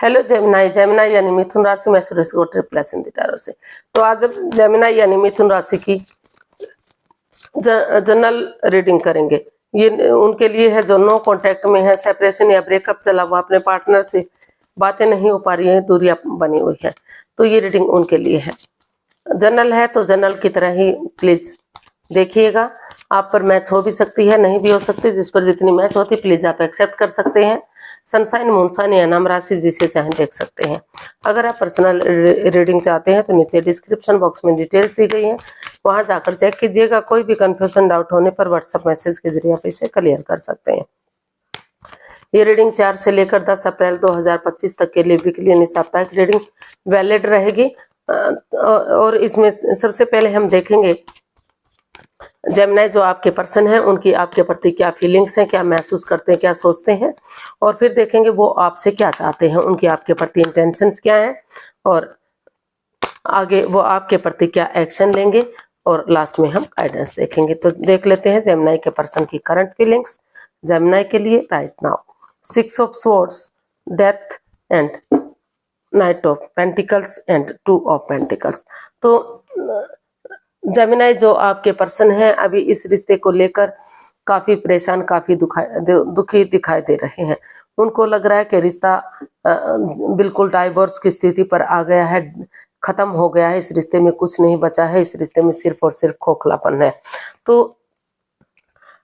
Hello Gemini. Gemini यानी मिथुन राशि में सूर्य को ट्रिप्लस इन द टैरो से। तो आज जेमिनाई यानी मिथुन राशि की जनरल रीडिंग करेंगे। ये उनके लिए है जो नो कांटेक्ट में है, सेपरेशन या ब्रेकअप चला हुआ, अपने पार्टनर से बातें नहीं हो पा रही हैं, दूरियां बनी हुई है, तो ये रीडिंग उनके लिए है। जनरल है तो जनरल की तरह ही प्लीज देखिएगा। आप पर मैच हो भी सकती है, नहीं भी हो सकती, जिस पर जितनी मैच होती प्लीज आप एक्सेप्ट कर सकते हैं। सनसाइन, मूनसाइन या नाम राशि जिसे चाहें देख सकते हैं। अगर आप पर्सनल रीडिंग चाहते हैं तो नीचे डिस्क्रिप्शन बॉक्स में डिटेल्स दी गई हैं, वहां जाकर चेक कीजिएगा। कोई भी कंफ्यूजन डाउट होने पर व्हाट्सएप मैसेज के जरिए आप इसे क्लियर कर सकते हैं। ये रीडिंग 4 से लेकर 10 अप्रैल 2025 तक के लिए वीकली यानी साप्ताहिक रीडिंग वैलिड रहेगी। और इसमें सबसे पहले हम देखेंगे जेमिनी जो आपके पर्सन हैं उनकी आपके प्रति क्या फीलिंग्स हैं, क्या महसूस करते हैं, क्या सोचते हैं, और फिर देखेंगे वो आपसे क्या चाहते हैं, उनकी आपके प्रति इंटेंशंस क्या हैं, और आगे वो आपके प्रति क्या एक्शन लेंगे, और लास्ट में हम गाइडेंस देखेंगे। तो देख लेते हैं जेमिनी के पर्सन की करंट फीलिंग्स जेमिनी के लिए right now. 6 of swords, death and night of pentacles and 2 of pentacles. तो जेमिनी जो आपके पर्सन हैं अभी इस रिश्ते को लेकर काफी परेशान, काफी दुखी दिखाई दे रहे हैं। उनको लग रहा है कि रिश्ता बिल्कुल डाइवोर्स की स्थिति पर आ गया है, खत्म हो गया है, इस रिश्ते में कुछ नहीं बचा है, इस रिश्ते में सिर्फ और सिर्फ खोखलापन है। तो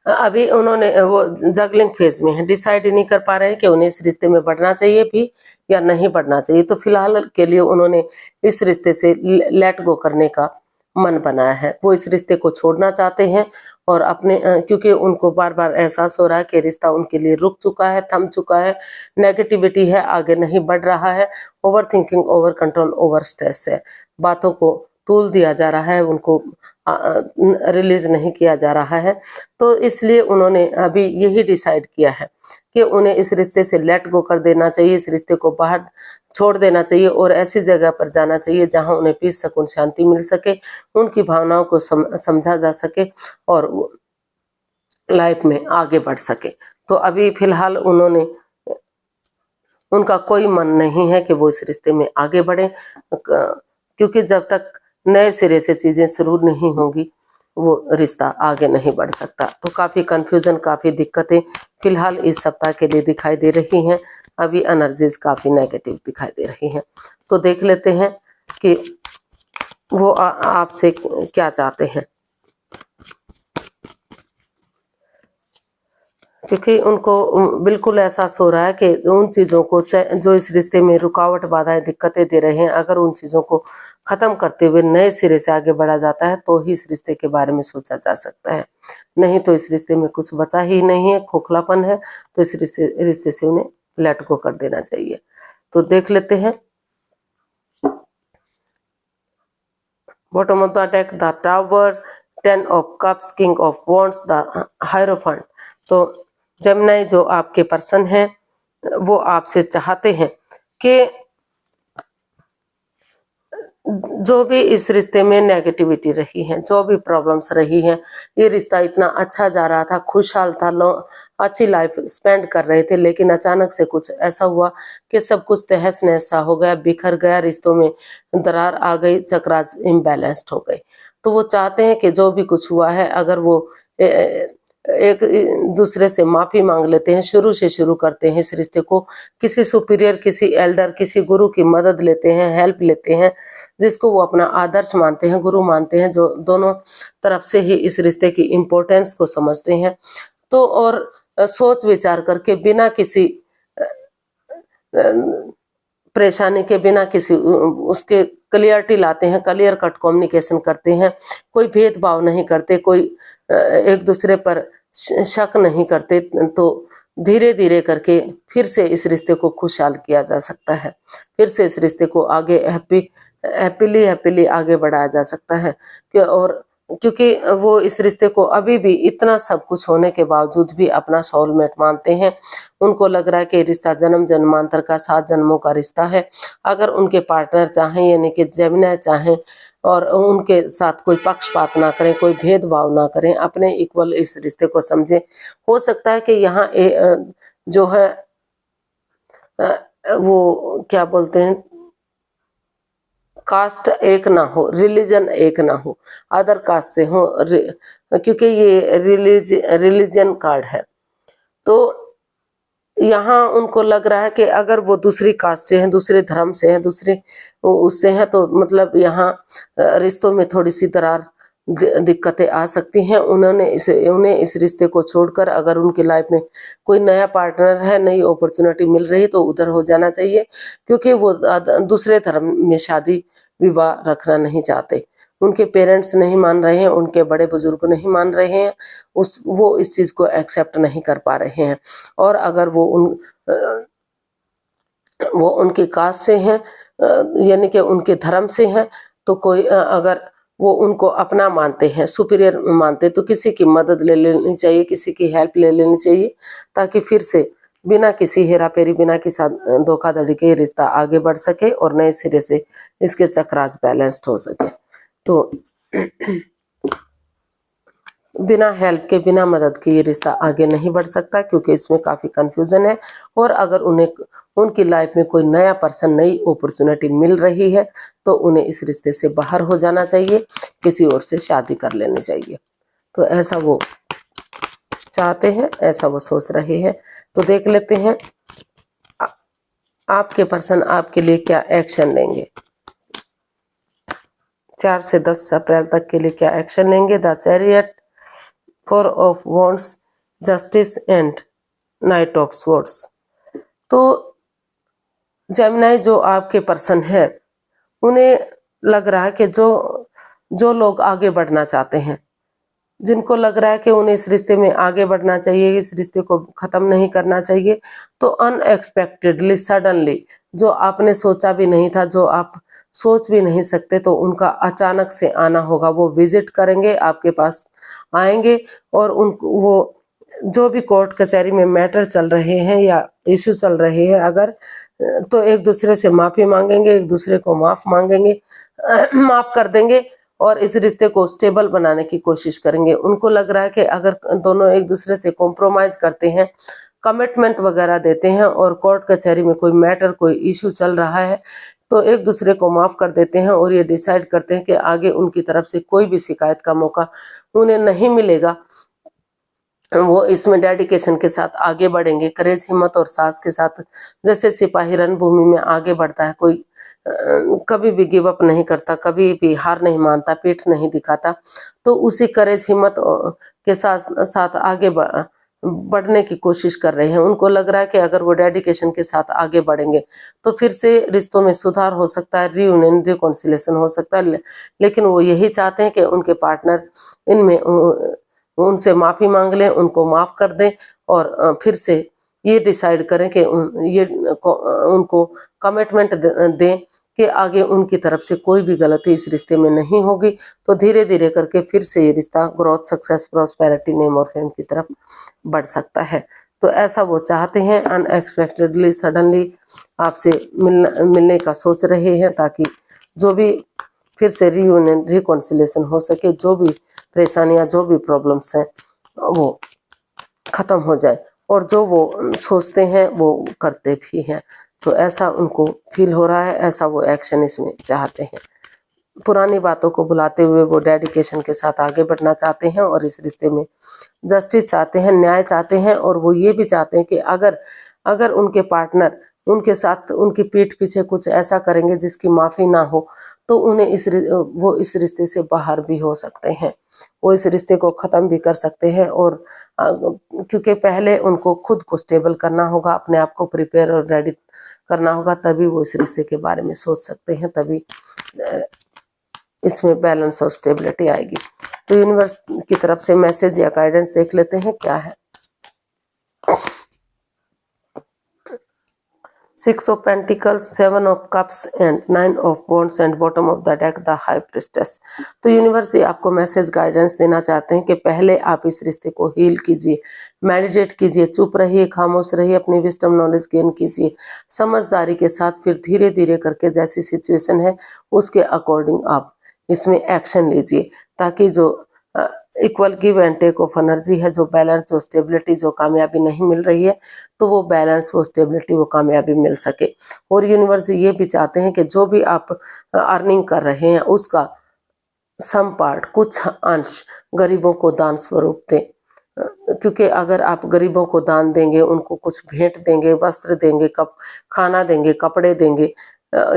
अभी उन्होंने वो जगलिंग फेज में है, डिसाइड ही नहीं कर पा रहे हैं कि उन्हें इस रिश्ते में बढ़ना चाहिए भी या नहीं बढ़ना चाहिए। तो फिलहाल के लिए उन्होंने इस रिश्ते से लेट गो करने का मन बनाया है। वो इस रिश्ते को छोड़ना चाहते हैं और अपने क्योंकि उनको बार बार एहसास हो रहा है कि रिश्ता उनके लिए रुक चुका है, थम चुका है, नेगेटिविटी है, आगे नहीं बढ़ रहा है, over thinking, over control, over stress है, बातों को तूल दिया जा रहा है, उनको रिलीज नहीं किया जा रहा है। तो इसलिए उन्होंने अभी यही डिसाइड किया है कि उन्हें इस रिश्ते से लेट गो कर देना चाहिए, इस रिश्ते को बाहर छोड़ देना चाहिए और ऐसी जगह पर जाना चाहिए जहां उन्हें पीस, सुकून, शांति मिल सके, उनकी भावनाओं को समझा जा सके और लाइफ में आगे बढ़ सके। तो अभी फिलहाल उनका कोई मन नहीं है कि वो इस रिश्ते में आगे बढ़े, क्योंकि जब तक नए सिरे से चीजें शुरू नहीं होंगी वो रिश्ता आगे नहीं बढ़ सकता। तो काफी कंफ्यूजन, काफी दिक्कतें फिलहाल इस सप्ताह के लिए दिखाई दे रही हैं। अभी एनर्जीज काफी नेगेटिव दिखाई दे रही हैं। तो देख लेते हैं कि वो आपसे क्या चाहते हैं, क्योंकि उनको बिल्कुल एहसास हो रहा है कि उन चीज़ों को जो इस रिश्ते में रुकावट, बाधाएं, दिक्कतें दे रहे हैं, अगर उन चीज़ों को ख़त्म करते हुए नए सिरे से आगे बढ़ा जाता है तो ही इस रिश्ते के बारे में सोचा जा सकता है, नहीं तो इस रिश्ते में कुछ बचा ही नहीं है, खोखलापन है। तो इस रिश्ते से उन्हें लेट गो कर देना चाहिए। तो देख लेते हैं bottom of the deck, the tower, 10 of cups, king of wands, the hierophant. तो जेमिनी जो आपके पर्सन हैं वो आपसे चाहते हैं कि जो भी इस रिश्ते में नेगेटिविटी रही है, जो भी प्रॉब्लम्स रही हैं, ये रिश्ता इतना अच्छा जा रहा था, खुशहाल था, अच्छी लाइफ स्पेंड कर रहे थे, लेकिन अचानक से कुछ ऐसा हुआ कि सब कुछ तहस नहस सा हो गया, बिखर गया, रिश्तों में दरार आ गई, चक्रास इम्बैलेंस्ड हो गई। तो वो चाहते हैं कि जो भी कुछ हुआ है, अगर वो एक दूसरे से माफी मांग लेते हैं, शुरू से शुरू करते हैं इस रिश्ते को, किसी सुपीरियर, किसी एल्डर, किसी गुरु की मदद लेते हैं, हेल्प लेते हैं, जिसको वो अपना आदर्श मानते हैं, गुरु मानते हैं, जो दोनों तरफ से ही इस रिश्ते की इम्पोर्टेंस को समझते हैं। तो और सोच विचार करके बिना किसी परेशानी के, बिना किसी उसके क्लियरिटी लाते हैं, क्लियर कट कम्युनिकेशन करते हैं, कोई भेदभाव नहीं करते, कोई एक दूसरे पर शक नहीं करते। तो धीरे धीरे करके फिर से इस रिश्ते को खुशहाल किया जा सकता है, फिर से इस रिश्ते को आगे हैप्पीली आगे बढ़ाया जा सकता है। और क्योंकि वो इस रिश्ते को अभी भी इतना सब कुछ होने के बावजूद भी अपना सोलमेट मानते हैं। उनको लग रहा है कि रिश्ता जन्म जन्मांतर का, 7 जन्मों का रिश्ता है। अगर उनके पार्टनर चाहें, यानी कि जेमिनी चाहें, और उनके साथ कोई पक्षपात ना करें, कोई भेदभाव ना करें, अपने इक्वल इस रिश्ते को समझें, हो सकता है कि यहाँ जो है वो क्या बोलते हैं, कास्ट एक ना हो, रिलीजन एक ना हो, अदर कास्ट से हो, क्योंकि ये रिलीजन कार्ड है। तो यहाँ उनको लग रहा है कि अगर वो दूसरी कास्ट से हैं, दूसरे धर्म से हैं, दूसरे उससे हैं, तो मतलब यहाँ रिश्तों में थोड़ी सी दरार दिक्कतें आ सकती हैं। उन्हें इस रिश्ते को छोड़कर अगर उनकी लाइफ में कोई नया पार्टनर है, नई अपॉर्चुनिटी मिल रही तो उधर हो जाना चाहिए, क्योंकि वो दूसरे धर्म में शादी विवाह रखना नहीं चाहते। उनके पेरेंट्स नहीं मान रहे हैं, उनके बड़े बुजुर्ग नहीं मान रहे हैं, वो इस चीज को एक्सेप्ट नहीं कर पा रहे हैं। और अगर वो उनकी कास्ट से हैं, यानी कि उनके धर्म से हैं, तो कोई अगर वो उनको अपना मानते हैं, सुपीरियर मानते, तो किसी की मदद ले लेनी चाहिए, किसी की हेल्प ले लेनी चाहिए, ताकि फिर से बिना किसी हेरा फेरी, बिना किसी धोखाधड़ी के रिश्ता आगे बढ़ सके और नए सिरे से इसके चक्रास बैलेंस्ड हो सके। तो बिना हेल्प के, बिना मदद के ये रिश्ता आगे नहीं बढ़ सकता, क्योंकि इसमें काफी कंफ्यूजन है। और अगर उनकी लाइफ में कोई नया पर्सन, नई अपॉर्चुनिटी मिल रही है, तो उन्हें इस रिश्ते से बाहर हो जाना चाहिए, किसी और से शादी कर लेनी चाहिए। तो ऐसा वो चाहते हैं, ऐसा वो सोच रहे हैं। तो देख लेते हैं आपके पर्सन आपके लिए क्या एक्शन लेंगे, 4 से 10 अप्रैल तक के लिए क्या एक्शन लेंगे। The chariot, 4 of wands, justice and night of swords. तो जेमिनी, जो आपके पर्सन है, उन्हें लग रहा है कि जो लोग आगे बढ़ना चाहते हैं, जिनको लग रहा है कि उन्हें इस रिश्ते में आगे बढ़ना चाहिए, इस रिश्ते को खत्म नहीं करना चाहिए, तो अनएक्सपेक्टेडली, सडनली, जो आपने सोचा भी नहीं था, जो आप सोच भी नहीं सकते, तो उनका अचानक से आना होगा। वो विजिट करेंगे, आपके पास आएंगे, और वो जो भी कोर्ट कचहरी में मैटर चल रहे हैं या इश्यू चल रहे हैं, अगर तो एक दूसरे से माफी मांगेंगे, एक दूसरे को माफ मांगेंगे, माफ कर देंगे, और इस रिश्ते को स्टेबल बनाने की कोशिश करेंगे। उनको लग रहा है कि अगर दोनों एक दूसरे से कॉम्प्रोमाइज करते हैं, कमिटमेंट वगैरह देते हैं, और कोर्ट कचहरी में कोई मैटर, कोई इश्यू चल रहा है, तो एक दूसरे को माफ कर देते हैं, और ये डिसाइड करते हैं कि आगे उनकी तरफ से कोई भी शिकायत का मौका उन्हें नहीं मिलेगा। वो इसमें डेडिकेशन के साथ आगे बढ़ेंगे, करेज, हिम्मत और साहस के साथ। जैसे सिपाही रणभूमि में आगे बढ़ता है, कोई कभी भी गिव अप नहीं करता, कभी भी हार नहीं मानता, पीठ नहीं दिखाता, तो उसी करेज, हिम्मत के साथ साथ आगे बढ़ने की कोशिश कर रहे हैं। उनको लग रहा है कि अगर वो डेडिकेशन के साथ आगे बढ़ेंगे तो फिर से रिश्तों में सुधार हो सकता है, रियूनियन, रिकॉन्सिलेशन हो सकता है। लेकिन वो यही चाहते हैं कि उनके पार्टनर इनमें उनसे माफी मांग लें, उनको माफ कर दें, और फिर से ये डिसाइड करें कि उनको कमिटमेंट दें कि आगे उनकी तरफ से कोई भी गलती इस रिश्ते में नहीं होगी। तो धीरे धीरे करके फिर से ये रिश्ता ग्रोथ, सक्सेस, प्रॉस्पेरिटी, नेम और फेम की तरफ बढ़ सकता है। तो ऐसा वो चाहते हैं, अनएक्सपेक्टेडली, सडनली आपसे मिलने का सोच रहे हैं, ताकि जो भी फिर से रियूनियन, रिकॉन्सिलेशन हो सके, जो भी परेशानियां, जो भी प्रॉब्लम्स हैं, वो खत्म हो जाए, और जो वो सोचते हैं वो करते भी हैं। तो ऐसा उनको फील हो रहा है, ऐसा वो एक्शन इसमें चाहते हैं। पुरानी बातों को भुलाते हुए वो डेडिकेशन के साथ आगे बढ़ना चाहते हैं, और इस रिश्ते में जस्टिस चाहते हैं, न्याय चाहते हैं, और वो ये भी चाहते हैं कि अगर उनके पार्टनर उनके साथ उनकी पीठ पीछे कुछ ऐसा करेंगे जिसकी माफी ना हो, तो उन्हें वो इस रिश्ते से बाहर भी हो सकते हैं, वो इस रिश्ते को खत्म भी कर सकते हैं। और क्योंकि पहले उनको खुद को स्टेबल करना होगा, अपने आप को प्रिपेयर और रेडी करना होगा, तभी वो इस रिश्ते के बारे में सोच सकते हैं, तभी इसमें बैलेंस और स्टेबिलिटी आएगी। तो यूनिवर्स की तरफ से मैसेज या गाइडेंस देख लेते हैं क्या है। 6 of Pentacles, 7 of Cups and 9 of Wands and bottom of the deck the High Priestess। तो यूनिवर्स ये आपको मैसेज गाइडेंस देना चाहते हैं कि पहले आप इस रिश्ते को हील कीजिए, मेडिटेट कीजिए, चुप रहिए, खामोश रहिए, अपनी विजडम नॉलेज गेन कीजिए समझदारी के साथ, फिर धीरे धीरे करके जैसी सिचुएशन है उसके अकॉर्डिंग आप इसमें एक्शन लीजिए, ताकि जो equal give and take of energy है, जो बैलेंस, जो स्टेबिलिटी, जो कामयाबी नहीं मिल रही है, तो वो बैलेंस, वो स्टेबिलिटी, वो कामयाबी मिल सके। और यूनिवर्स ये भी चाहते हैं कि जो भी आप अर्निंग कर रहे हैं उसका सम पार्ट, कुछ अंश गरीबों को दान स्वरूप दें, क्योंकि अगर आप गरीबों को दान देंगे, उनको कुछ भेंट देंगे, वस्त्र देंगे, खाना देंगे, कपड़े देंगे,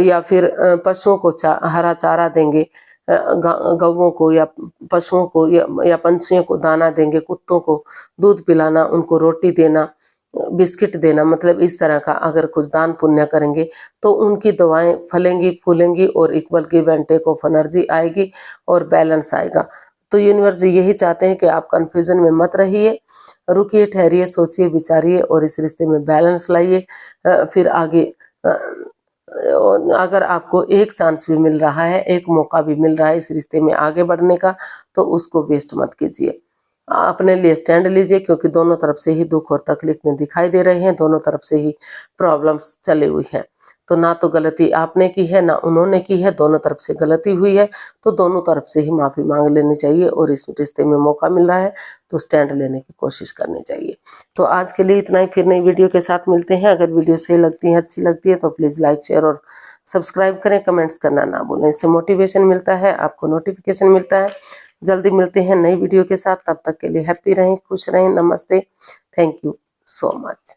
या फिर पशुओं को हरा चारा देंगे, गौओं को या पशुओं को या पंछियों को दाना देंगे, कुत्तों को दूध पिलाना, उनको रोटी देना, बिस्किट देना, मतलब इस तरह का अगर कुछ दान पुण्य करेंगे तो उनकी दुआएं फलेंगी, फूलेंगी और equal give and take of energy आएगी और बैलेंस आएगा। तो यूनिवर्स यही चाहते हैं कि आप कंफ्यूजन में मत रहिए, रुकिए, ठहरिए, सोचिए, विचारिए और इस रिश्ते में बैलेंस लाइए। फिर आगे अगर आपको एक चांस भी मिल रहा है, एक मौका भी मिल रहा है इस रिश्ते में आगे बढ़ने का, तो उसको वेस्ट मत कीजिए। अपने लिए स्टैंड लीजिए, क्योंकि दोनों तरफ से ही दुख और तकलीफ में दिखाई दे रहे हैं, दोनों तरफ से ही प्रॉब्लम्स चली हुई हैं। तो ना तो गलती आपने की है ना उन्होंने की है, दोनों तरफ से गलती हुई है, तो दोनों तरफ से ही माफी मांग लेनी चाहिए और इस रिश्ते में मौका मिल रहा है तो स्टैंड लेने की कोशिश करनी चाहिए। तो आज के लिए इतना ही, फिर नई वीडियो के साथ मिलते हैं। अगर वीडियो सही लगती है, अच्छी लगती है तो प्लीज लाइक, शेयर और सब्सक्राइब करें, कमेंट्स करना ना भूलें, इससे मोटिवेशन मिलता है, आपको नोटिफिकेशन मिलता है। जल्दी मिलते हैं नई वीडियो के साथ, तब तक के लिए हैप्पी रहें, खुश रहें, नमस्ते, थैंक यू सो मच।